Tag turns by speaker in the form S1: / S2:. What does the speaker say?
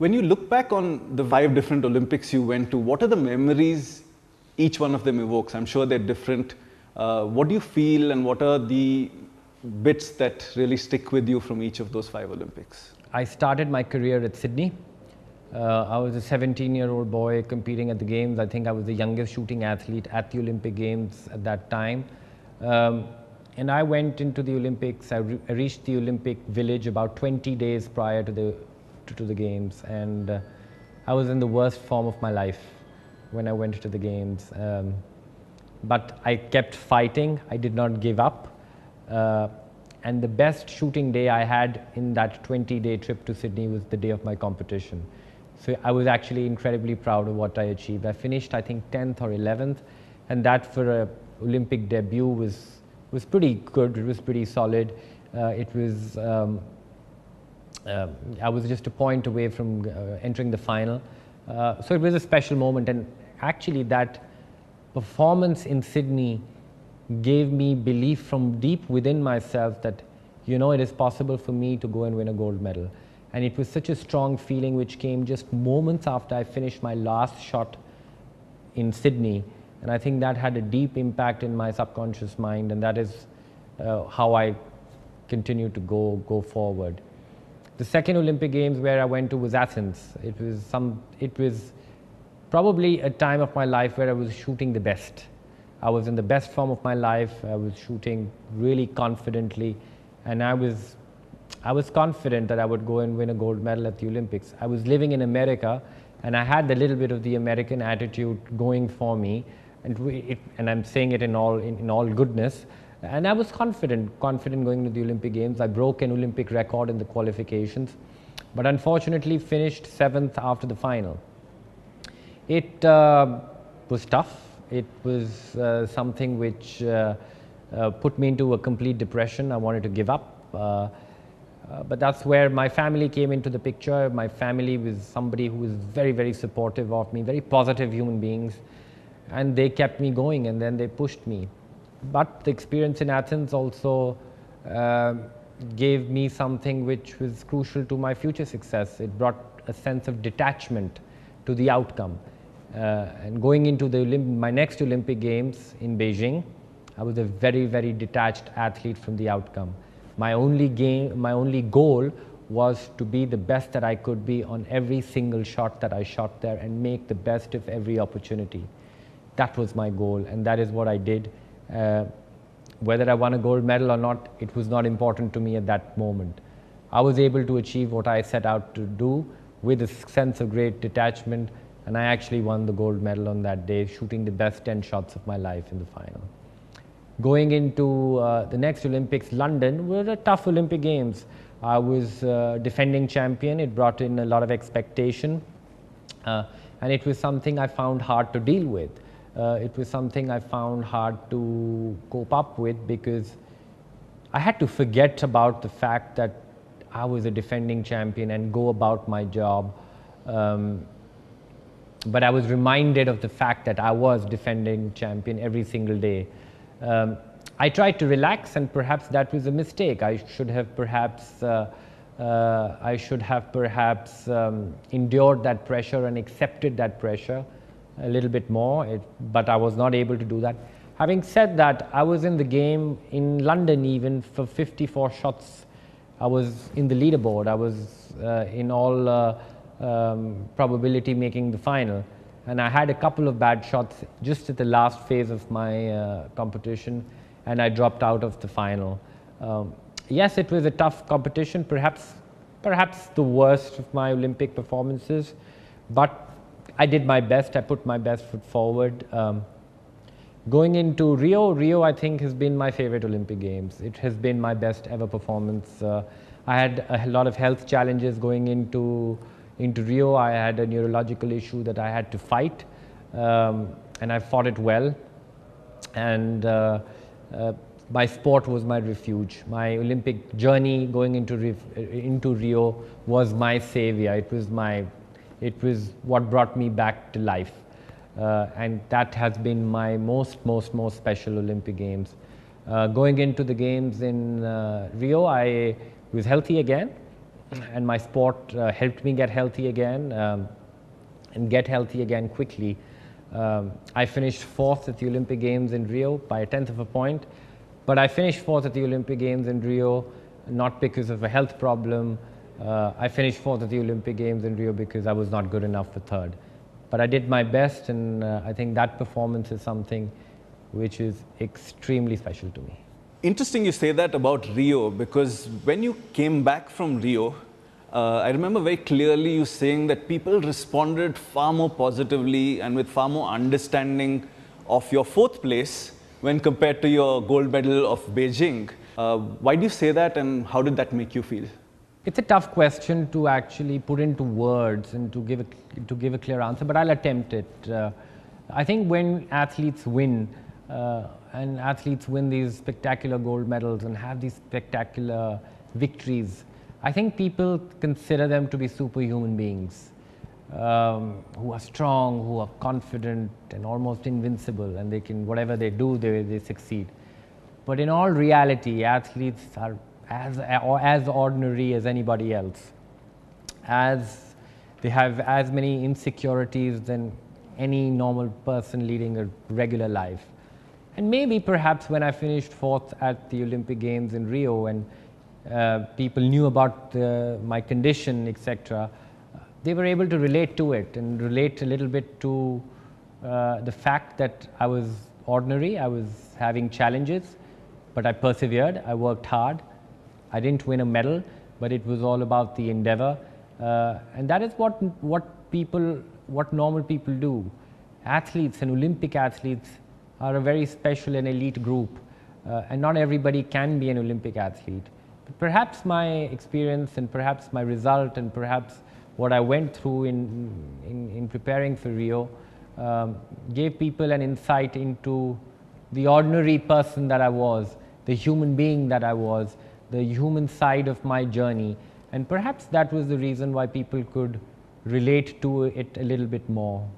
S1: When you look back on the 5 different Olympics you went to, what are the memories each one of them evokes? I'm sure they're different. What do you feel, and what are the bits that really stick with you from each of those 5 Olympics?
S2: I started my career at Sydney. I was a 17-year-old boy competing at the Games. I think I was the youngest shooting athlete at the Olympic Games at that time. And I went into the Olympics. I reached the Olympic Village about 20 days prior to the Games. And I was in the worst form of my life when I went to the Games. But I kept fighting. I did not give up. And the best shooting day I had in that 20-day trip to Sydney was the day of my competition. So I was actually incredibly proud of what I achieved. I finished, I think, 10th or 11th, and that for an Olympic debut was pretty good. It was pretty solid. I was just a point away from entering the final. So it was a special moment, and actually that performance in Sydney gave me belief from deep within myself that, you know, it is possible for me to go and win a gold medal. And it was such a strong feeling which came just moments after I finished my last shot in Sydney. And I think that had a deep impact in my subconscious mind, and that is how I continue to go forward. The second Olympic Games where I went to was Athens. It was probably a time of my life where I was shooting the best. I was in the best form of my life. I was shooting really confidently, and I was confident that I would go and win a gold medal at the Olympics. I was living in America, and I had a little bit of the American attitude going for me, and I'm saying it in all goodness. And I was confident going to the Olympic Games. I broke an Olympic record in the qualifications, but unfortunately finished 7th after the final. It was tough. It was something which put me into a complete depression. I wanted to give up. But that's where my family came into the picture. My family was somebody who was very, very supportive of me, very positive human beings. And they kept me going, and then they pushed me. But the experience in Athens also gave me something which was crucial to my future success. It brought a sense of detachment to the outcome. And going into my next Olympic Games in Beijing, I was a very, very detached athlete from the outcome. My only goal was to be the best that I could be on every single shot that I shot there and make the best of every opportunity. That was my goal, and that is what I did. Whether I won a gold medal or not, it was not important to me at that moment. I was able to achieve what I set out to do with a sense of great detachment, and I actually won the gold medal on that day, shooting the best 10 shots of my life in the final. Going into the next Olympics, London, were a tough Olympic Games. I was defending champion. It brought in a lot of expectation, and it was something I found hard to deal with. It was something I found hard to cope up with, because I had to forget about the fact that I was a defending champion and go about my job. But I was reminded of the fact that I was defending champion every single day. I tried to relax, and perhaps that was a mistake. I should have perhaps endured that pressure and accepted that pressure a little bit more, but I was not able to do that. Having said that, I was in the game in London even for 54 shots. I was in the leaderboard. I was in all probability making the final, and I had a couple of bad shots just at the last phase of my competition, and I dropped out of the final. Yes, it was a tough competition, perhaps the worst of my Olympic performances, but I did my best. I put my best foot forward. Going into Rio I think has been my favorite Olympic Games. It has been my best ever performance. I had a lot of health challenges going into Rio. I had a neurological issue that I had to fight, and I fought it well. And my sport was my refuge. My Olympic journey going into Rio was my savior. It was what brought me back to life, and that has been my most special Olympic Games. Going into the Games in Rio, I was healthy again. and my sport helped me get healthy again and get healthy again quickly. I finished fourth at the Olympic Games in Rio by a tenth of a point, but I finished fourth at the Olympic Games in Rio not because of a health problem. I finished fourth at the Olympic Games in Rio because I was not good enough for third. But I did my best, and I think that performance is something which is extremely special to me.
S1: Interesting you say that about Rio, because when you came back from Rio, I remember very clearly you saying that people responded far more positively and with far more understanding of your fourth place when compared to your gold medal of Beijing. Why do you say that, and how did that make you feel?
S2: It's a tough question to actually put into words and to give a clear answer, but I'll attempt it. I think when athletes win, and athletes win these spectacular gold medals and have these spectacular victories, I think people consider them to be superhuman beings who are strong, who are confident and almost invincible, and they can, whatever they do, they succeed. But in all reality, athletes are as ordinary as anybody else. They have as many insecurities than any normal person leading a regular life. And maybe perhaps when I finished fourth at the Olympic Games in Rio and people knew about my condition, etc., they were able to relate to it and relate a little bit to the fact that I was ordinary, I was having challenges, but I persevered, I worked hard. I didn't win a medal, but it was all about the endeavor. And that is what normal people do. Athletes and Olympic athletes are a very special and elite group, and not everybody can be an Olympic athlete. But perhaps my experience and perhaps my result and perhaps what I went through in preparing for Rio gave people an insight into the ordinary person that I was, the human being that I was, the human side of my journey, and perhaps that was the reason why people could relate to it a little bit more.